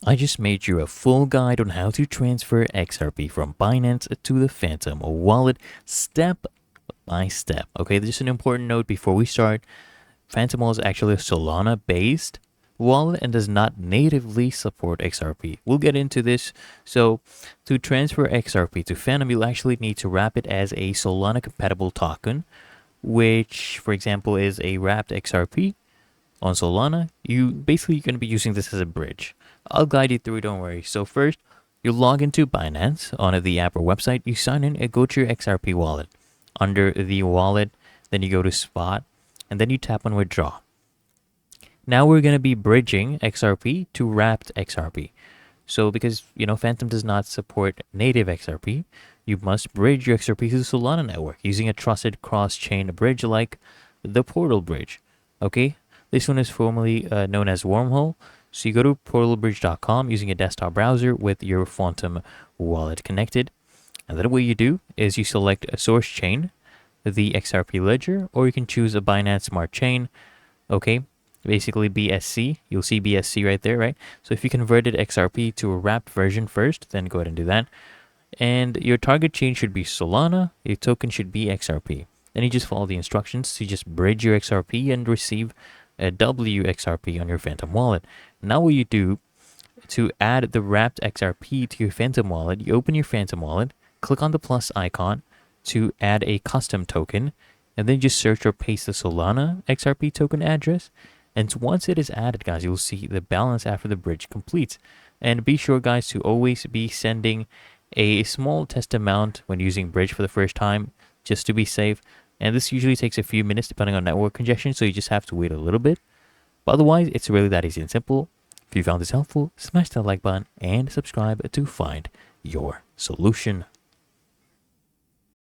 I just made you a full guide on how to transfer XRP from Binance to the Phantom wallet step by step. Okay, this is an important note before we start. Phantom wallet is actually a Solana based wallet and does not natively support XRP. We'll get into this. So to transfer XRP to Phantom, you'll actually need to wrap it as a Solana compatible token, which for example is a wrapped XRP on Solana. You basically going to be using this as a bridge. I'll guide you through, don't worry. So first, you log into Binance on the app or website. You sign in and go to your XRP wallet. Under the wallet, then you go to spot, and then you tap on withdraw. Now we're going to be bridging XRP to wrapped XRP. So because, Phantom does not support native XRP, you must bridge your XRP to the Solana network using a trusted cross-chain bridge like the Portal Bridge. Okay, this one is formerly known as Wormhole. So you go to portalbridge.com using a desktop browser with your Phantom wallet connected. And then what you do is you select a source chain, the XRP ledger, or you can choose a Binance Smart Chain. Okay, basically BSC. You'll see BSC right there, right? So if you converted XRP to a wrapped version first, then go ahead and do that. And your target chain should be Solana. Your token should be XRP. Then you just follow the instructions to just bridge your XRP and receive a WXRP on your Phantom wallet. Now what you do to add the wrapped XRP to your Phantom wallet, you open your Phantom wallet, click on the plus icon to add a custom token, and then just search or paste the Solana XRP token address. And once it is added, guys, you'll see the balance after the bridge completes. And be sure, guys, to always be sending a small test amount when using bridge for the first time, just to be safe. And this usually takes a few minutes depending on network congestion, so you just have to wait a little bit. But otherwise, it's really that easy and simple. If you found this helpful, smash that like button and subscribe to Find Your Solution.